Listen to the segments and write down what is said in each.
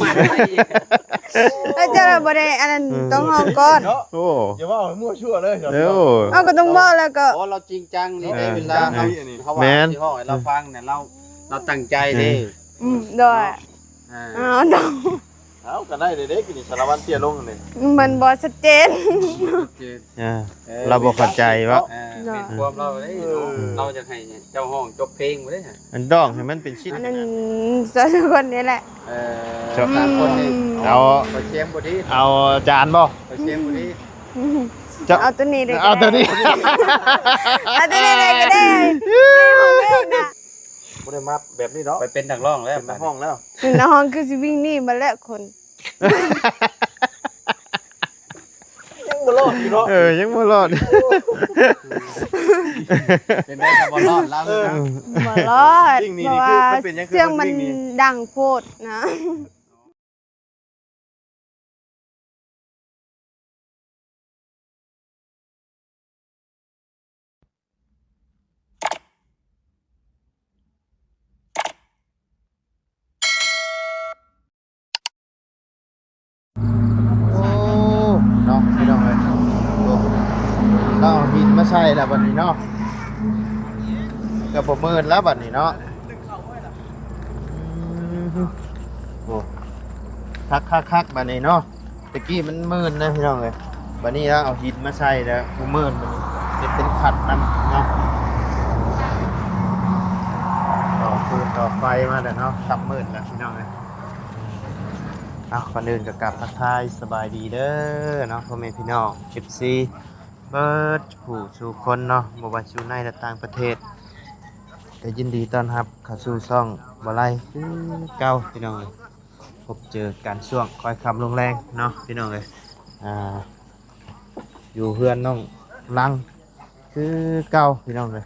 มาแล้วเจ้าบ่ได้อันนั้นต้องห้องก่อนโอ้อย่าว่ามั่วชั่วเลยเดี๋ยวเอาก็ต้องบอกแล้วก็เราจริงจังนี่ได้เวลาเขาว่าที่ห้องเราฟังเนี่ยเราตั้งใจดิด้วยดอกเอาก็ได้เด็กๆกินสารวัตรเตี้ยลงนี่มันบ่ชัดเจนเราบ่เข้าใจว่าเป็นความเราจะให้เจ้าห้องจบเพลงบ่ได้ฮะมันดองให้มันเป็นชิ้นอันนั้น2คนนี้แหละ3คนนี่เอาไปเชียงบ่ดีเอาจานบ่ไปเชียงบ่ดีเอาตัวนี้เลยเอาตัวนี้เอาตัวนี้เลยก็ได้ห้องเองนะบ่ได้มาแบบนี้เนาะไปเป็นนักร้องแล้วเป็นนักห้องแล้วในห้องคือสิวิ่งหนีมาแล้วคนยังบ่รอดอยู่เนาะยังบ่รอดเป็นได้บ่รอดแล้วบ่รอดเพราะว่าเสียงมันดังโพดนะเราหินมาใส่แล้วบัดนี้เนาะก็บ่มืดแล้วบัดนี้เนาะโอ้คักบัดนี้เนาะตะกี้มันมืดนะพี่น้องเอ้ยบัดนี้แล้วเอาหินมาใส่แล้วบ่มืดบัดนี้เป็นขัดนํเนาะต่อฟืนต่อไฟมาแล้วเนาะตับมืดแล้วพี่น้องเอ้ยก่อนอื่นก็กลับทักทายสบายดีเด้อเนาะพ่อแม่พี่น้อง FCเบิร์ดผู้สู่คนเนาะบ่ว่าสู่ในและต่างประเทศก็ยินดีต้อนรับเข้าสู่ช่องบ่ไล่คือเก่าพี่น้องเอ้ยพบเจอกันช่วงค่อยค่ำลงแรงเนาะพี่น้องเอ้ยอยู่เฮือนน้องลังคือเก่าพี่น้องเอ้ย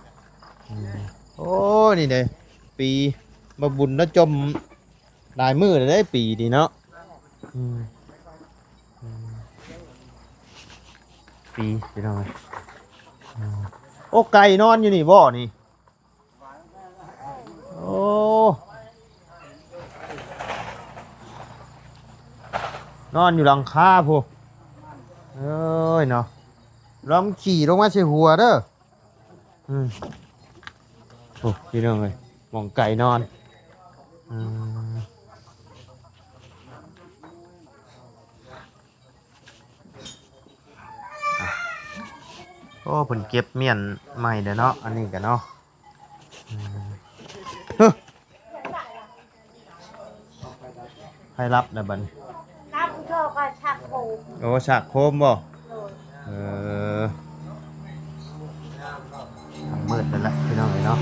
โอ้นี่เด้ปีมาบุญแล้วจมหลายมื้อได้ปีดีเนาะปีพี่น้องโอ้ไก่นอนอยู่นี่บ่นี่โอ้นอนอยู่หลังคาพูเอ้ยเนาะล้อมขี่ลงมาใส่หัวเด้อโอ้พี่น้องเลยมองไก่นอนโอ้ผลเก็บเมียนใหม่เด้อเนาะอันนี้กันเนาะให้รับนะบัดนี้รับโชคก็ชักโคมโอ้ฉากโคมบ่มืดแล้วพี่น้องเลยเนาะ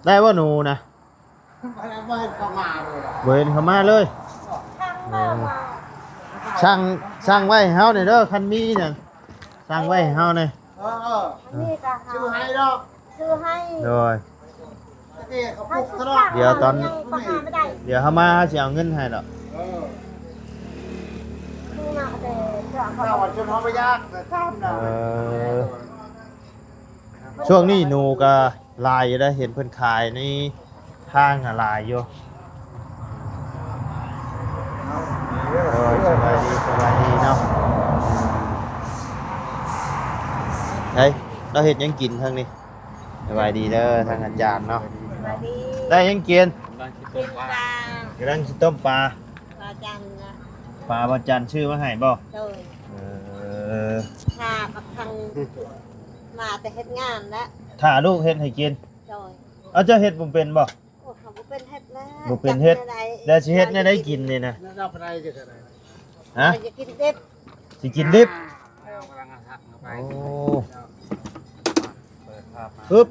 ได้ว่าหนูนะเว้นเข้ามาเลยช่างไว้เฮาเนี่ยเด้อคันมีเนี่ยช่างไว้เฮาเนี่ยนี่ก็ชื่อให้ดอกชื่อให้โดยเดี๋ยวตอนเดี๋ยวเฮามาสิเอาเงินให้ดอกช่วงนี้หนูก็ลายได้เห็นเพิ่นขายในทางลายอยู่สบายดีเนาะเฮ้ยเราเห็นยังกินทางนี้สบายดีเด้อทางอาจารย์เนาะได้ยังกินกำลังสิต้มปลาปลาจันชื่อมาให้บ่ค่ะกับทางมาแต่เฮ็ดงานแล้วถ้าลูกเฮ็ดให้กินเอาเจ้าเฮ็ดบ่เป็นบ่บ่เป็นเฮ็ดแล้วบ่เป็นเฮ็ดแล้วสิเฮ็ดได้กินนี่นะฮะจะกินดิบสิกินดิบโอ้ปึ๊บ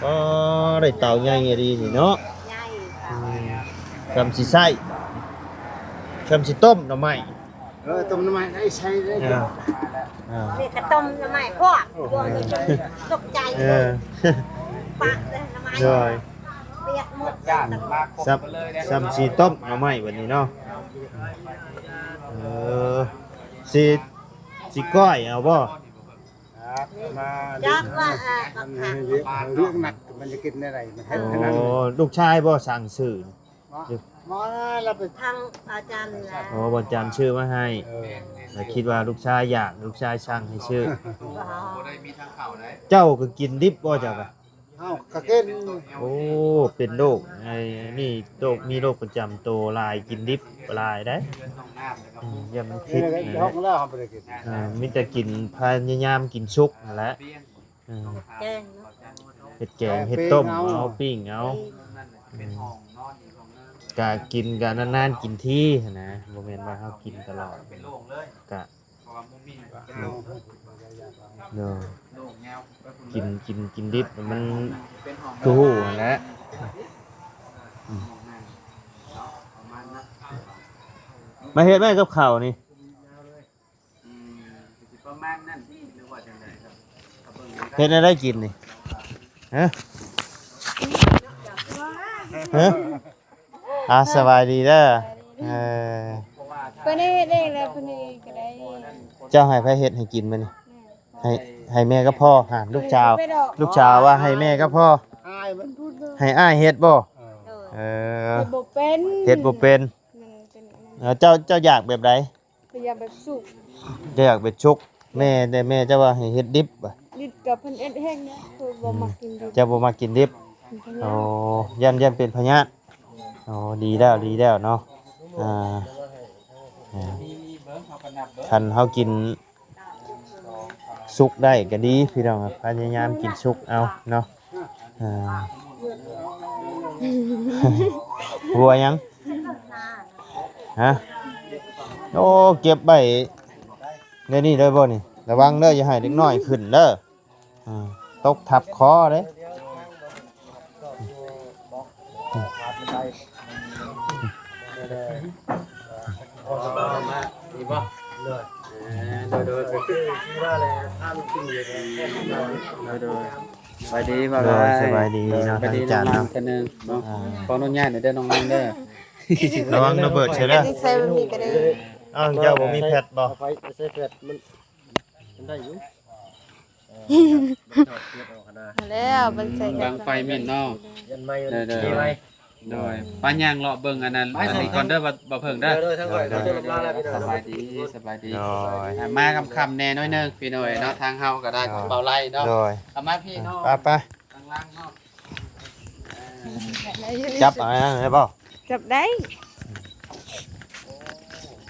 ก็ได้เต่าใหญ่ดีนี่เนาะใหญ่ทำสิไส้ทำสิต้มหน่อไม้ต้มน้ำมันได้ใช้ได้นี่กระต้มน้ำไม้พวกตกใจปะเลยน้ำไม้ เปียกหมด ญาติมาครบ ซับ กันเลยเนี่ย ซับสีต้มเอาไหมวันนี้เนาะสีสีก้อยเอาบ่ มา จักว่าบักหัก เรื่องหนักมันจะกินอะไรมันให้ โอ้ ขนาดนั้น ลูกชายบ่สั่งซื้อ หมอเราไป ทางอาจารย์แล้ว โอ้บ่จำชื่อมาให้แต่คิดว่าลูกชายอยากลูกชายสั่งให้ชื่อ บ่ได้มีทางเข้าได้ เจ้าก็กินดิบบ่เจ้าก็ เอ้ากระเก็น โอ้เป็นโรคไอ้นี่โรคมีโรคประจำตัวลายกินดิบลายได้ ต้องน้ำแล้วก็ อย่ามัน นี่ คิด อะไร นะ ห้องแล้วเขาไปกิน มีแต่กินพยายามกินชุกนั่นแหละ เปี้ยง แกงเนาะ เห็ดแกงเห็ดต้มเอาปิ้งเอา นั่นเป็นห้องนอนอีกห้องนึง กะกินกะนานๆกินที่นะบ่แม่นว่าเฮากินตลอด เป็นโล่งเลย กะ เพราะว่ามุมมีก็ เนาะ โล่งแนว กินดิบมัน เป็นห้อง ทู่นั่นแหละ ประมาณนั้น มาเฮ็ดแม่กับข้าวนี่ สิประมาณนั้นหรือว่าจังไดครับถ้าเบิ่ง เฮ็ดอะไรกินนี่ฮะฮะสบายดีเด้อเออ เพราะว่า เพิ่นได้เฮ็ดเองแล้วเพิ่นนี่ก็ได้ เจ้าให้ไผเฮ็ดให้กินมื้อนี่ให้แม่กับพ่อหาลูกชาว ไปดอก ลูกชาวว่าให้แม่กับพ่อ อายมันพูดเลย ให้อ้ายเฮ็ดบ่ เออ เออ เฮ็ดบ่เป็น เฮ็ดบ่เป็น มันเป็น เจ้าอยากแบบใด พยายามแบบสุก อยากเป็นชุกแม่แต่แม่เจ้าว่าให้เฮ็ดดิบบ่ นิดกับเพิ่นเอ็ดแห้งนะคือบ่มักกินดิบ เจ้าบ่มากินดิบอ๋อยันเป็นพยาธิอ๋อดีแล้วเนาะอ่า มีเบิ่งเขาก็นับเบิ่ง คันเฮากินสุกได้ก็ดีพี่น้องครับพยายามกินสุกเอาเนาะอ่าหัวยังฮะโอ้เก็บไว้ในนี่เลยบ่นี่ระวังเด้ออย่าให้เด็กน้อยขึ้นเด้ออ่าตกทับคอเด้ ดีบ่โดยสบายดีบ่ สบายดีเนาะ สบายดี จาน น้อง เนาะ กันนึงเนาะขออนุญาตเด้อน้องนางเด้อ ระวังระเบิดเสียเด้อ ที่ใส่แบบนี้ก็ได้ อ้าวเจ้าบ่มีแพทบ่ ไฟใส่แฟดมันได้อยู่ แล้วมันใส่ บางไฟแม่นเนาะ ยันไม่ เด้อโดยป้าย่างเลาะเบิ่งอันนั้นอันนี้ก่อนเด้อบ่เพิ่งเด้อ ทั้งหมดเราจะลาแล้วพี่น้อง สบายดีสบายดี โดย มาคำๆแน่น้อยนึงพี่หน่อยเนาะทางเฮาก็ได้เบาไล่เนาะ โดย เอามาพี่เนาะ ไป ทางล่างเนาะ จับเอาได้บ่ จับได้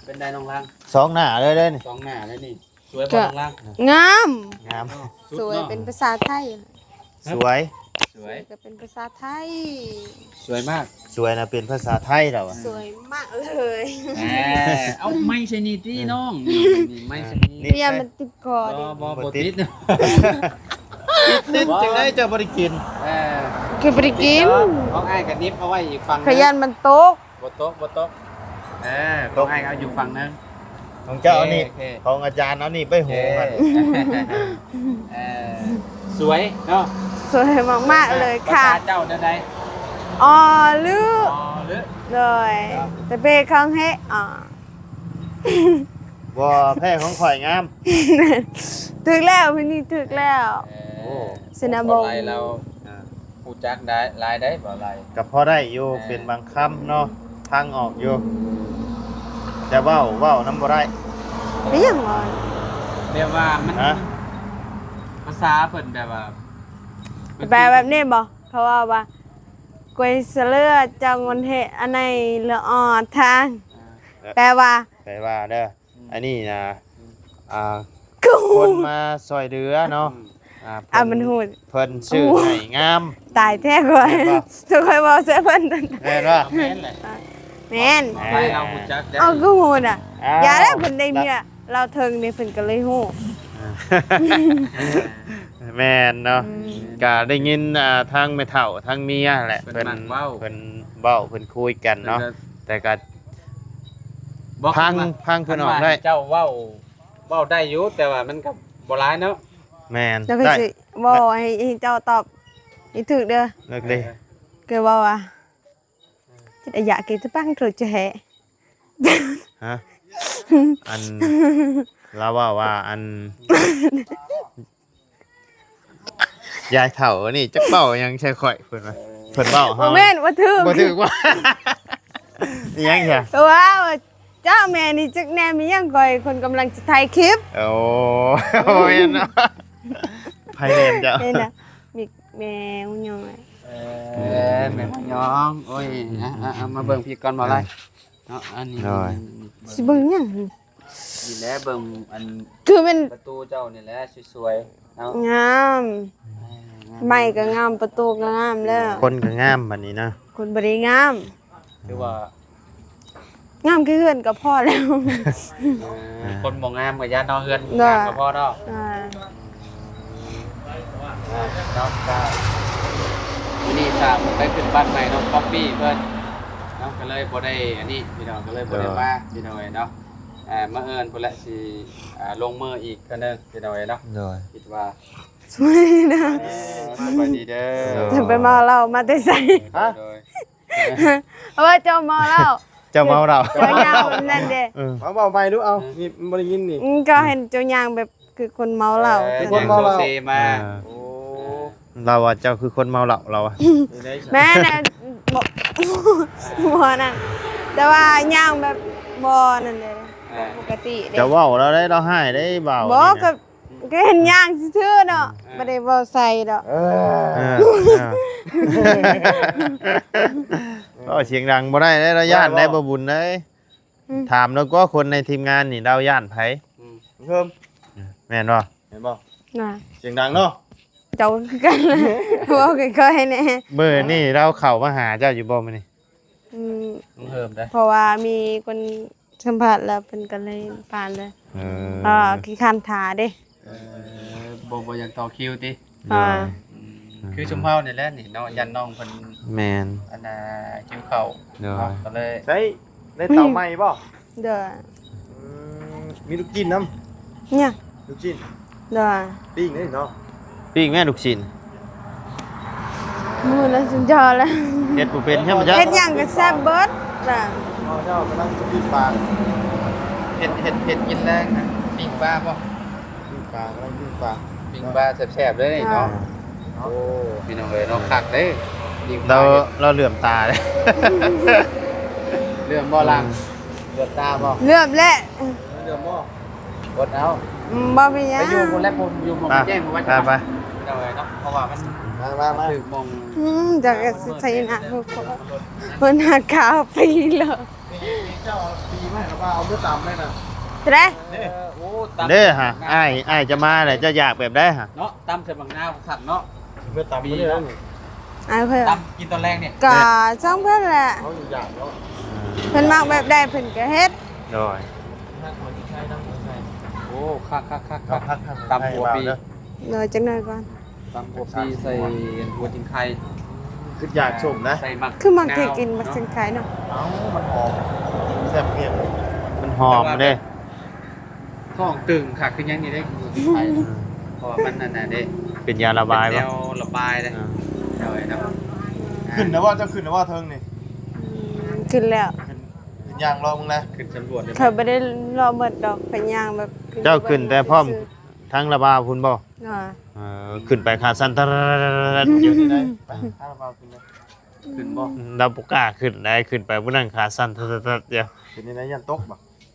เป็นได้น้องล่าง สองหน้าเลยเด้อนี่ สองหน้าเลยนี่สวยบ่น้องล่าง งาม งาม สวยเป็นภาษาไทย สวย สวย ก็เป็นภาษาไทย สวยมาก สวยนะเป็นภาษาไทยแล้วอะ สวยมากเลย เอาไม่ใช่นี่ที่น้องนี่ไม่ใช่นี่ เนี่ยมันติดคอดิ บ่ติด ติดจังได๋เจ้าบ่ได้กิน คือบ่ได้กิน ของอ้ายกับนิบเอาไว้อีกฝั่ง ขยันมันตก บ่โต๊ะของอ้ายเอาอยู่ฝั่งนึง ของเจ้าเอานี่ โอเค ของอาจารย์เอานี่ไปโหกัน สวยเนาะ สวยมากๆเลยค่ะ ภาษาเจ้าใด อ๋อลือ อ๋อหรือ เลยแต่เบคังเฮอ๋อ บ่แพ้ของข่อยงาม ถึกแล้วพี่นี่ถึกแล้ว สนามบ บ่ ง ไล่เราผู้จักได้ลายได้บ่ไล่ ก็พอได้อยู่เป็นบางคำเนาะพังออกอยู่จะเว้านำบ่ได้ ไม่ยังงอน เรียกว่ามัน ฮะ ภาษาเพิ่นแบบว่า แปลแบบนี้บ่เขาว่ากวยเสลือจังวันเฮอันในละออทาง แปลว่า แปลว่าเด้ออันนี้นะอ่า กู คนมาซอยเรือเนาะเพิ่ มันหูด เพิ่นชื่อให้งาม ตายแท้ก่อนทุกคนบอกเสียเพิ่น แม่นว่า แม่นแหละ แม่น ไล่เราผู้จักได้ เอาก็หูดอ่ะ อ้าว อย่าแล้วเพิ่นได้เมียเราเทิงนี่เพิ่นก็เลยฮู้ แม่นเนาะก็ได้ยินทางแม่เฒ่าทางเมียแหละเพิ่นเว้าเพิ่นคุยกันเนาะแต่ก็พังเพิ่นออกได้ เจ้าเว้าได้อยู่แต่ว่ามันก็บ่หลายเนาะ แม่น แล้วก็ ได้ สิบอกให้เจ้าตอบให้ถูกเด้อ เลิกเลย cái bao à cái dạ cái thứ băng rồi cho hệ ฮะอันเราว่าอันยายเฒ่านี่จักเบ้ายังใช่ข่อยเพิ่นว่าเพิ่นเบ้าเฮา men quá thương บ่ถึกว่าอีหยังแค่ wow cháu mẹนี่จักแน่มียังก่อยคนกำลังจะถ่ายคลิป โอ้แม่นเนาะไผเล่นจ้ะ nên làมีแมวน้อย แม่ยองโอ้ยมาเบิ่งพี่ก่อนบ่ไรเนาะอันนี้ สิเบิ่งหยัง นี่แหละเบิ่งอัน คือมัน ประตูเจ้านี่แหละสวยๆเนาะ งามไม้ก็งามประตูก็งามแล้ว คนก็งามบัดนี้นะ คนบ่ได้งาม คือว่าง ามคือเฮือนก็พอแล้ว คนบ่งามก็ย่านเนาะเฮือน ได้ งามก็พอเนาะ อ่า เนาะก็นี่ทราบได้ขึ้นบ้านใหม่น้องป๊อปปี้เพิ่นเนาะก็เลยบ่ได้อันนี้พี่น้องก็เลยบ่ได้มาพี่น้องเนาะมาเอิ้นพุ่นละสิลงมืออีกเทื่อนึงพี่น้องเนาะ โดย คิดว่า สวยนะ สบายดีเด้อ จะไปเมาเหล้ามาแต่ไส โดย เพราะว่าเจ้าเมาเหล้า เจ้าเมาเรา เจ้ายางแบบนั้นเด้ เอาเบาไปดูเอานี่มันบ่ได้ยินนี่ ก็เห็นเจ้ายางแบบคือคนเมาเหล้า คนเมาเหล้า โซมา โอ้ เราว่าเจ้าคือคนเมาเหล้าเราอะ นี่ได้ แม่น่ะบ่นั่นแต่ว่ายางแบบบ่นั่นเด้ปกติเด้ จะเว้าเราได้เราให้ได้เบา บ่ นี่ ก็ นะ ก็เห็นยางซื่อๆเนาะบ่ได้บ่ใส่ดอก เอ เอ อ อก็เสียงดังบ่ได้ได้เราย่านได้บ่บุญได้ถามแล้วก็คนในทีมงานนี่เราย่านไผ เพิ่ม แม่นบ่ เห็นบ่ น่ะ เสียงดังเนาะ เจ้าคือกันเว้าค่อยๆแน่ มื้อนี่เราเข้ามาหาเจ้าอยู่บ่มื้อนี้ อืม เพิ่มได้ เพราะว่ามีคนสัมภาษณ์แล้วเพิ่นก็เลยผ่านเลย เอ ขี้คันถาเด้ บ่อยากต่อคิวติ อ่า คือชุมเฮานี่แหละนี่เนาะยันน้องเพิ่น แม่น อันน่ะคิวเข้า เนาะ เนาะก็เลย ได้เตาใหม่บ่ เด้อ มีลูกจิ้นน้ เนี่ย ำลูกจิ้น เด้อ ปิ้งเลยเนาะ ปิ้งแม่ลูกชิ้น มื้อละสุดยอดแล้ว เฮ็ดบ่เป็นใช่บ่จ๊ะ เฮ็ดหยังก็แซ่บเบิดล่ะ เจ้ากำลังปิ้งปลา เฮ็ดกินแรงนะปิ้งปลาบ่ ปิ้งปลากำลังปิ้งปลา ปิ้งปลาแซ่บๆเลยเนาะ โอ้ พี่น้องเอ้ยเนาะคักเด้ปิ้งป เรา ลา เราเหลื่อมตาเลย เรื่องบ่ลังเลือดตาบ่ เลือบและ เดี๋ยวหม้อก ดเอา บ่เป็นหยั ไป ง อยู่คนแรกผมอยู่หมองแจ้งมาไว้ ไปไป พี่น้องเอ้ยเนาะเพราะว่ามัน มา ถึกหมอง จะก็ใส่หน้าพวกมันหาขาวปีเลย เจ้าปีใหม่กับว่าเอาเมื่อตำเลยนะ เด้ โอ้ตำ เด้อฮะอ้ายจะมาแหละจะอยากแบบได้ฮะ เนาะตำใส่บังนาวขักเนาะ เมื่อตำไม่ได้แล้วนี่ อ้ายเพิ่น ตำกินตอนแรกเนี่ย ก็ช่างเพิ่นแหละ เขาอยู่อย่างเนาะ เพิ่นมักแบบใดเพิ่นก็เฮ็ด โดย โอ้คัก พัก ตำหัวปี เดี๋ยวจักหน่อยก่อน ตำหัวปีใส่หัวจิงไข่ คืออยากชมนะ ใส่หมัก คือมักสิกินมักสิขายเนาะ เอ้ามันหอมแซ่บเพียง มันหอมเด้ ท้องตึงคักคือยังนี่ได้หัวจิงไข่เพราะว่ามันนั่นน่ะเด้ เป็นยาระบาย แน ปะ วระบายเลยเดี๋ยวนะ ขึ้นนะว่าจะขึ้นนะว่าเทิงนี่ ขึ้นแล้ว ขึ้นยางรอมึงนะ ขึ้นสำรวจเลย เขาบ่ได้รอเบิดดอกเพิ่นย่างแบบ เจ้าขึ้นแต่พร้อมทั้งระบายพุ่นบ่ อ่า ขึ้นไปขาสั้นตะ อยู่ที่ไหนไปข้าวเปล่าขึ้นนะ ขึ้นบ่ เราบ่กล้าขึ้นได้ขึ้นไปผู้นั้นขาสั้นตะเดียว ขึ้นที่ไหนยันตกบ่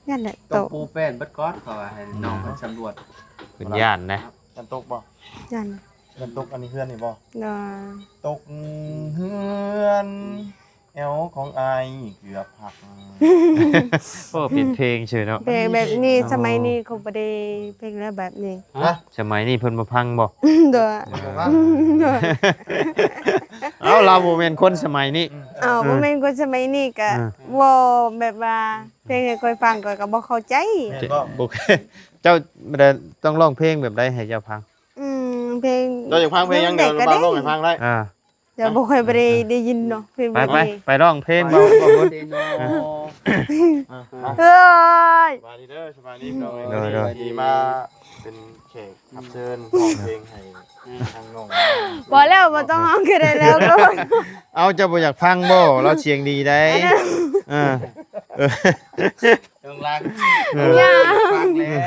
นั่นแหละ ต้ โต องปูแป้นเบิดก้อนเขาว่าให้น้องมันสำรวจ ขึ้นย่านนะ ยันตกบ่ นั่น ยันตกอันนี้เพื่อนนี่บ่ น่ะ ตกเฮือนแอวของอายเกือบหัก โอ้เป็นเพลงเฉยเนาะ เพลงแบบนี้สมัยนี้เขาบ่ได้เพลงแล้วแบบนี้ ฮะ สมัยนี้เพิ่นบ่พังบ่ เด้อ บอกว่า เอ้าเราบ่แม่นคนสมัยนี้ อ้าวบ่แม่นคนสมัยนี้ก็บ่แบบว่าเพลงให้ค่อยฟังก็บ่เข้าใจ แม่นบ่ โอเคเจ้าบ่ได้ต้องร้องเพลงแบบใดให้เจ้าพัง เพลง เราอยากฟังเพลงยังเดียวเราลงให้ฟังได้ เดี๋ยวบ่ค่อยบ่ได้ยินเนาะเพลง ไป แบบ ไป นี้ ไปร้องเพลงบ่ เดโน เฮ้ย สบายดีเด้อสบายดีน้อง โดย ดีมาเป็น แขกรับเชิญร้องเพลงให้ทางน้อง บ่แล้วบ่ต้องห้องก็ได้แล้วก็ เอาเจ้าบ่อยากฟังบ่เราเสียงดีได้เออ ตรงล่าง อย่า ฟังแล้ว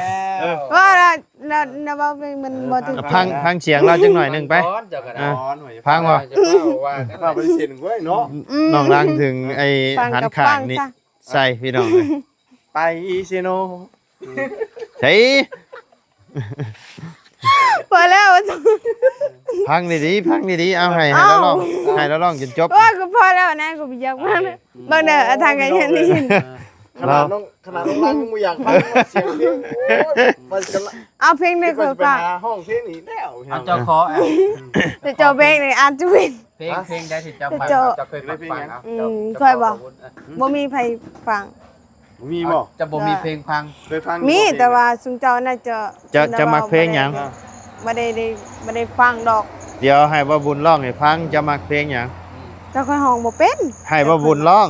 ว่าเราบ่เพลงมันบ่ถึง พังเสียงเราจังหน่อยหนึงไป ร้อนเจ้าก็ได้ ร้อนหน่อย พังบ่ จะเล่าว่ากัน มาไปเซ็นไว้เนาะ น้องรังถึงไอ้ ฟัง หัน กับ ข้า ฟั ง ง นี่ จ้ะ ใส่พี่น้องเลย ไปเซโน ใช่ พอแล้ว พังดีๆพังดีๆเอาให้เราลองให้เราลองจนจบ ว่าก็พอแล้วนะกูไปอยากมาบางเด้อทางกันยังได้ยิน ขนาดน้องรังยังบ่อยากฟังเสียงเพลงโอ้ยมันจะ เอาเพลงได้ ก็ ก็ จะไป ฟัง หาห้องเพลงนี้แล้ว เอาเจ้าขออ่ะ จะเจ้าเพลงนี่อาจจะวิน เพลงได้ที่เจ้าฟัง เจ้า เจ้าเคยฟังเอา เคยบ่บ่มีไผฟัง มีบ่ จะบ่มีเพลงฟัง เคยฟัง มีแต่ว่าซุมเจ้าน่าจะ จะมักเพลงหยัง บ่ได้ฟังดอก เดี๋ยวให้บ่บุญร้องให้ฟังจะมักเพลงหยัง เจ้าค่อยห้องบ่เป็น ให้บ่บุญร้อง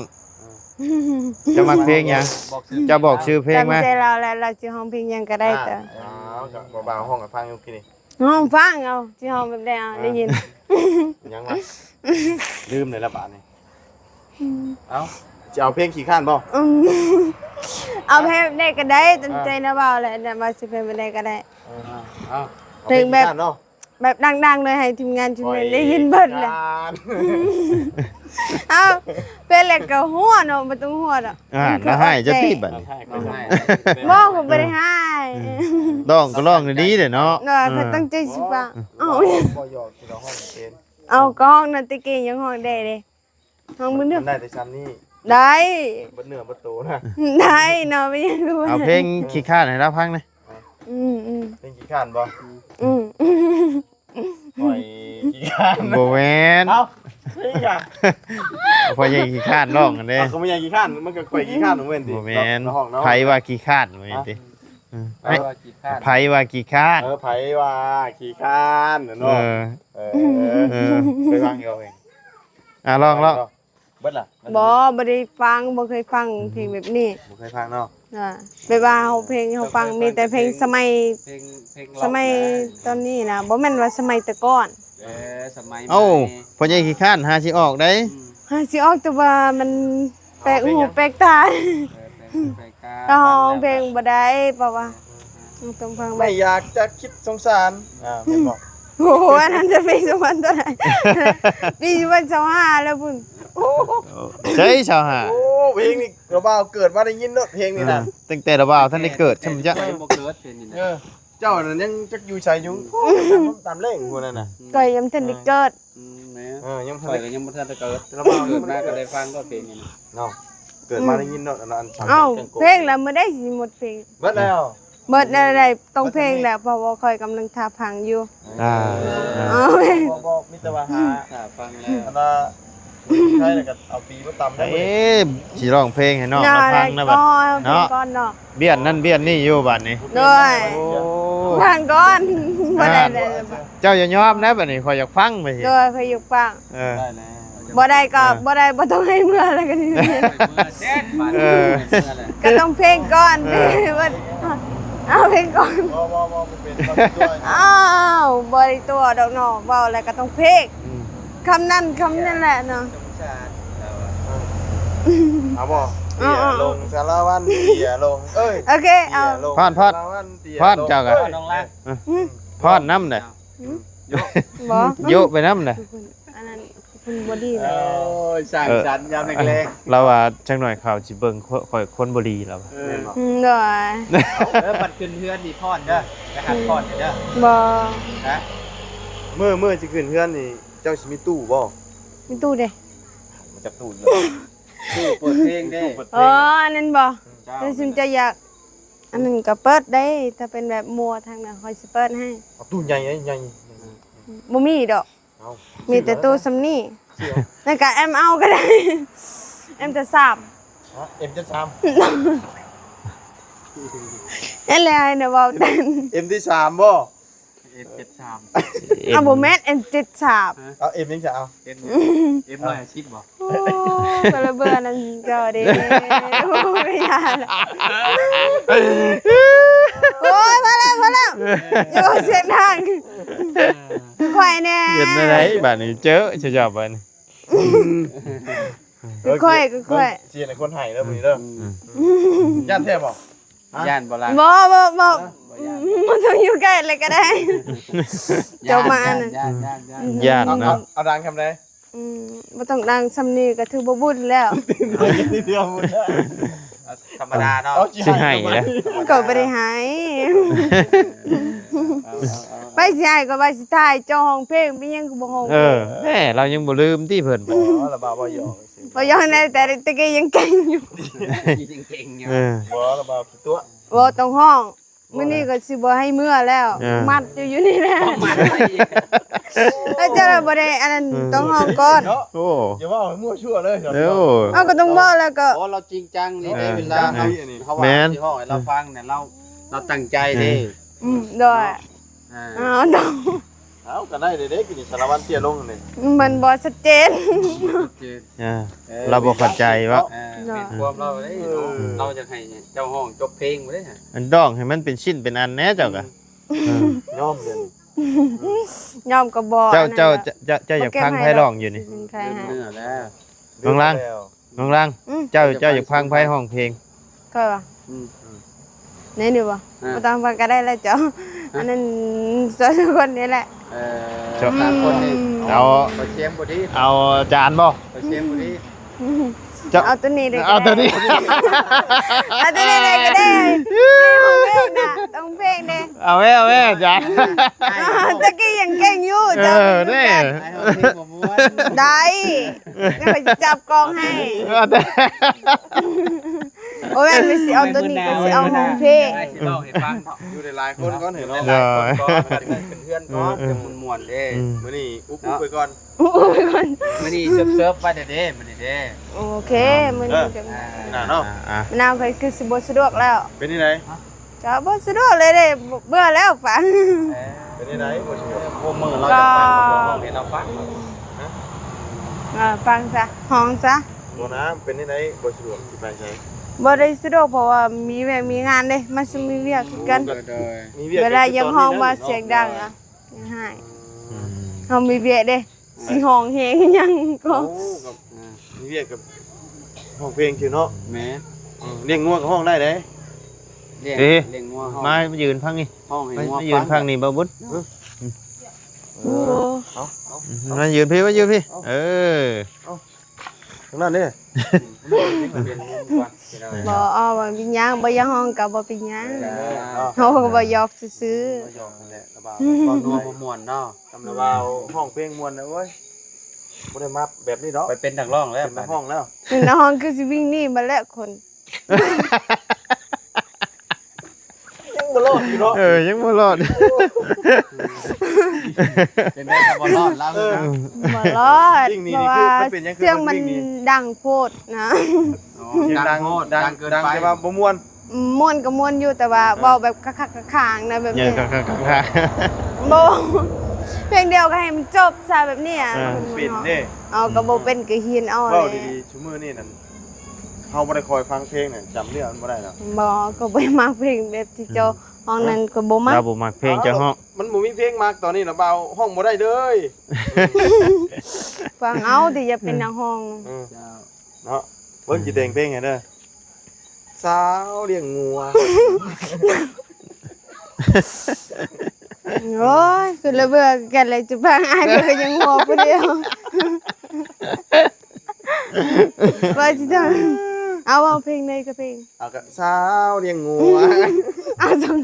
จะมักเพลงหยัง บอกชื่อ จะบอกชื่อเพลงไหม ตามใจเราแล้วเราสิห้องเพลงหยังก็ได้แต่ อ๋อกับเบาๆห้องกับฟังอยู่กี่นี่ ห้องฟังเอาสิห้องแบบใดเอาได้ยิน ยังวะลืมเลยละบาทนี่ เอา จะเอาเพลงขี่ข้านบ่ เอาเพลงได้ก็ได้ตั้งใจนะเบาแหละแต่ว่าสิเพลงบ่ได้ก็ได้ เอา เอาเพลงขี่ข้านเนาะ แบบดังๆเลยให้ทีมงานทีมงานได้ยินเบิดเลย เอาเป็นแหละก็หัวเนาะบ่ต้องหัวดอก แล้วให้จะตีบัด เอา นี้ ให้เขาให้ บ่ก็บ่ได้ให้ ร้องก็ร้องดีๆเด้อเนาะ เนาะเขาตั้งใจสิฟังเอา บ่หยอกที่เราห้องเป็น เอากองนั่นตะกี้ยังห้องได้เลยห้องมึงเด้อ มันได้แต่ชั้นนี้ ได้ บ่เนื้อบ่โตนะ ได้เนาะไม่ยังรู้ เอาเพลงขี้ข้านให้เราฟังหน่อย อืม เพลงขี่ข้านบ่ ๆ ปล่อยขี่ข้าน บ่แม่น เอ้านี่อ่ะ พอใหญ่ขี้ข้านร้องกันเด้ ก็ไม่อยากขี่ข้านมันก็ข่อยขี่ข้านของเว้นดิ บ่แม่น ห้องเนาะ ไผว่าขี้ข้านว่าแม่นติ เอาว่ากี่คาด ไผว่าขี้ข้าน ไผว่าขี่ข้านเนาะ เออ เออเคยฟังอยู่เอง ลอง เบิดล่ะ บ่ได้ฟังบ่เคยฟังเพลงแบบนี้ บ่เคยฟังเนาะ แบบว่าเฮาเพลงเฮาฟังมีแต่เพลงสมัย เพลง สมัยตอนนี้นะบ่แม่นว่าสมัยแต่ก่อน สมัย เอ้าพอใหญ่ขี้ข้านหาสิออกได้ หาสิออกแต่ว่ามันแปลกหูแปลกตาถ้าห้องเพลงบ่ได้เพราะว่าต้องฟังแบ ไม่ บ อยากจะคิดสงสารแม่นบอก โอ้โหอันนั้นจะเป็นสวรรค์ตัวไหนปีวัน25แล้วพุ่น ใช่ชาวหา โอ้เพลงนี่กระบ่าวเกิดมาได้ยินเนาะเพลงนี่น่ะ ตั้งแต่ระบ่าวท่านได้เกิดใช่มั้ยจ๊ะ บ่เกิดเป็นนี่นะ เจ้านั่นยังจักอยู่ไสอยู่ตามเล่งพวกนั้นน่ะ ก็ยังทันได้เกิด แม่ ยัง ข่อยก็ยังบ่ทันได้เกิด กระบ่าว เกิดมาก็ได้ฟังก็เพลงนี้ เนาะเกิดมาได้ยินเนาะอันสั่ง เอ้าเพลงแล้วมื้อได้สิหมดเพลง เบิดแล้ว เบิดอะไรต้องเพลงแหละเพราะว่าคอยกำลังทาพังอยู่ อ่า เอา บ่มีแต่ว่าหา ถ้าฟังแล้ว อันน่ะใช่แล้วก็เอาปีมาตำได้ เอ๊ะสิร้องเพลงให้น้อง น่า เราฟั รั ง ก นะบัด ก่อนเพลงก่อนเนาะ เบียดนั่นเบียดนี่อยู่บัดนี้ ด้วย โอ้ ฟังก่อนบ่ได้เลย เจ้าอย่ายอมนะบัดนี้ขอยอยากฟังไปสิ ด้วยคอยอยู่ฟัง เออ ได้แล้ว บ่ได้ก็บ่ได้บ่ต้องให้เมื่อแล้วกันนี่ เมื่อเจ็ดบาทเมื่อแหละ ก็ต้องเพลงก่อนว่าเอาเพลงก่อน บ่เป็นด้วย อ้าวบ่ได้ตัวดอกเนาะเว้าอะไรก็ต้องเพลงคำนั้นคำนั่นแหละเนาะ สงสาร เอาบ่เตียลงสารวันเตียลงเอ้ย โอเคเอา พอดเจ้าก็ น้องรัก พอดน้ำเด้อ บ่ โยกไปน้ำเด้อ อันนั้นคุณบ่ดี โอ้ เลย ยสร้างสรรค์ยามแรก เราว่าจังหน่อยเขาสิเบิ่งข่อยคนบ่ดีแล้วว่ะ ด้วย บัดขึ้นเฮือนนี่พอดเด้อไปหัดพอดเด้อ บ่ ฮะ เมื่อสิขึ้นเฮือนนี่เจ้าสิมีตู้บ่ มีตู้เด้ มันจับตู้เลย ตู้เปิดเพลงได้ อ๋ออันนั้นบ่ถ้าสิจะอยากอันนั้นก็เปิดได้ถ้าเป็นแบบมัวทางนั้นคอยสิเปิดให้ เอาตู้ใหญ่ใหญ่ บ่มีดอก เอา มีแต่ตู้สำนี่แล้วก็แอมเอาก็ได้ แอมจะสาบ เอ็มจะ3 นั่นแหละเนี่ยเว้าแต่ เอ็มที่3บ่ F73 เอาบ่แม่นแอมจิตสาบ เอาเอ็มยังจะเอา F 110บ่ โอ้ก็ระเบื่อนั่นก็เด้โอ้ยอย่าละ โอ้ยมาแล้วอย่าเสียงดังค่อยแน่ เห็นอะไรบ้านนี้เจอจะจับบ้าน ค่อย เสียในคนไห้แล้วมื้อนี้เด้อย่านแท้บ่ ย่านโบราณ บ่มันต้องอยู่ใกล้เลยก็ได้เจ้ามาน่ะ ญาติเนาะ เอาดังคำใด บ่ต้องดังซำนี้ก็ถือบ่บุญแล้ว เดียวหมดแล้ว ธรรมดาเนาะ สิให้แล้ว ก็บ่ได้หายไปสิให้ก็ว่าสิถ่ายจอห้องเพลงเป็นหยังก็บ่ห้อง แม่เรายังบ่ลืมที่เพิ่น อ๋อระบาบ่หยอก บ่ย้อนแต่ตะกี้ยังเก่งอยู่ เก่งๆอยู่ บ่ระบาผิดตัว บ่ต้องห้องมื้อนี้ก็สิบ่ให้เมื่อแล้ว มัดอยู่นี่แหละ มาได้อีก แล้วเจ้าบ่ได้อันนั้นต้องห้องก่อน เนาะ โอ้ อย่าว่ามั่วชั่วเลย เดี๋ยว เอาก็ต้องเว้าแล้วก็ โอ้เราจริงจังนี่ได้เวลาเขาว่าที่ห้องเราฟังเนี่ยเราตั้งใจดิ ด้วย อ่า ดอก เอาก็ได้เด็กๆนี่สารวัตรเตี้ยลงนี่ มันบ่ชัดเจน เราบ่เข้าใจว่า เป็นความเราได้เราจะให้เจ้าห้องจบเพลงบ่ได้ฮะ อันดองให้มันเป็นชิ้นเป็นอันแน่เจ้าก็ ย่อมเด่น ยอมก็บ่ เจ้าอยากฟังไผร้องอยู่นี่ ใครให้ เนื้อแล้ว น้องลังเจ้าอยากฟังไผห้องเพลง ก็ว่าไหนนี่บ่บ่ต้องฟังก็ได้แล้วเจ้าอันนั้นสอนคนนี่แหละ สามคนนี่ เอา ไปเชียงบ่ดี เอาจานบ่ ไปเชียงบ่ดี เอาตัวนี้เลย เอาตัวนี้ เอาตัวนี้เลยก็ได้ห้องเพลงน่ะต้องเพลงเด้ เอาแม่จาน ตะกี้ยังเก่งอยู่ เอ เจ้า อนี่ ไอ้ห้องเพลงบ่ม่วน ได้แล้วก็จะจับกองให้ เอาแต่ โอ้ยไม่สิเอาตัวนี้ก็สิเอาห้องเพลง ไอ้สิเล่าให้ฟังเนาะ อยู่ในหลายคนก่อนเห็นเนาะ หลายคนก่อนเป็นเพื่อนก่อนจะม่วนๆเด้ มื้อนี้อุ๊บไปก่อน โอ้ยคน มื้อนี้เซิร์ฟๆไปเด้มื้อนี้เด้ โอเคมันจะ น่ะเนาะ มะนาวไปคือสิบ่สะดวกแล้ว เป็นที่ไหน จะบ่สะดวกเลยเด้เบื่อแล้วฝัน เป็นที่ไหนบ่ชั่ว พวกมือเราจะฟังบอกให้เราฟัง ฟังซะห้องซะ บ่นะเป็นที่ไหนบ่สะดวกสิไปใช้ บ่ได้สะดวกเพราะว่ามีแวมีงานเด้มันสิมีเวียกคือกัน มีเวียก เวลายังห้องมาเสียงดังอ่ะยังให้เฮามีเวียกเด้สิห้องเฮงยังก็ โอ้กับมีเวียกกับห้องเพลงคือเนาะ แม่ เลี้ยงงัวกับห้องได้เด้ เลี้ยงงัวห้อง มายืนพังนี่ ห้องให้งัว มายืนพังนี่บ่บุญ โอ้ มายืนพี่เออ ทางนั้นเด้ เป็นงัวก่อน บ่เอาบ่เป็นหยังบ่ยังห้องก็บ่เป็นหยังเฮาก็บ่ยอกซื่อ หยอกนั่นแหละระบา ก็นัวบ่ม่วนเนาะ ทำระบาห้องเพลงม่วนนะเว้ยบ่ได้มาแบบนี้เนาะ ไปเป็นนักร้องแล้ว เป็นห้องแล้ว ๆในห้องคือสิวิ่งหนีมาแล้วคน ยังบ่รอดอยู่เนาะ ยังบ่รอด เป็นได้บ่รอดแล้วนะ บ่รอดเพราะว่าเสียงมันดังโพดนะ เสียงดัง โคตร ดั ดั ง งเกิน ดัง ไป แต่ว่าบ่ม่วน ม่วนก็ม่วนอยู่แต่ว่าเว้าแบบคักๆข้างๆนะแบบ เนี่ย นี้ ค่ะ บ่เพลงเดียวก็ให้มันจบซะแบบนี้อ่ะ เป็นเด้ เอาก็บ่เป็นก็เฮียนเอา เว้า เลย ดีๆชั่วมื้อนี้นั่นเฮาบ่ได้คอยฟังเพลงน่ะจำเรื่องมันบ่ได้แล้ว บ่ก็บ่มาเพลงแบบที่เจ้าห้องนั้นก็บ่มา เราบ่มักเพลงเจ้าห้อง มันบ่มีเพลงมากตอนนี้นะเบาห้องบ่ได้เลย ฟังเอาที่จะเป็นนักห้อง เนาะเบิ่งสิแต่งเพลงให้เด้อสาวเลี้ยงงัว โอ้ยคือระเบื่อกันเลยจะฟังอ้ายก็ยังหัวผู้เดียวว่าสิทำเอาเพลงใดก็เพลง เอาก็สาวเลี้ยงงัว เอาจัง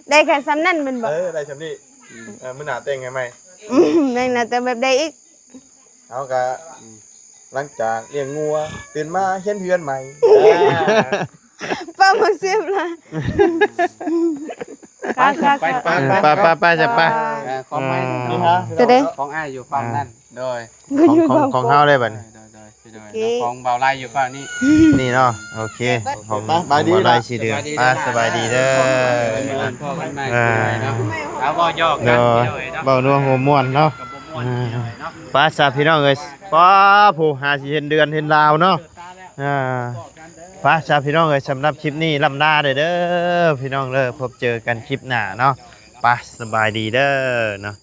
ได้แค่ซ้ำนั่นเป็นบ่ ได้ซำนี้มื้อหน้าแต่งให้ไหม นั่นน่ะแต่แบบใดอีก เอาก็หลังจากเลี้ยงงัวตื่นมาเฮ็ดเฮือนใหม่ ป้ามาเสียบละค่ะ ไปจะไป ของไม่ นี่ฮะ จะได้ ของอ้ายอยู่ฝั่งนั้นโดย ของเฮาได้บัดนี้ ของเบาไล่อยู่ฝั่งนี้ นี่เนาะโอเคของบ่ได้สิเดือสบายดีเด้อ พ่อกันใหม่เนาะเอาบ่ยอกกั เด้ น อ เนาะ เว้านัวหัวม่วนเนาะ กับบ่ม่วนเนาะ ป้าซาพี่น้องเอ้ยป้าผู้หาสิเห็นเดือนเห็นดาวเนาะ ตาแล้ว อ่า บอกกันจะ พระชาพี่น้องเอ้ยสำหรับคลิปนี้ลำลาเด้อพี่น้องเด้อพบเจอกันคลิปหน้าเนาะไปสบายดีเด้อเนาะ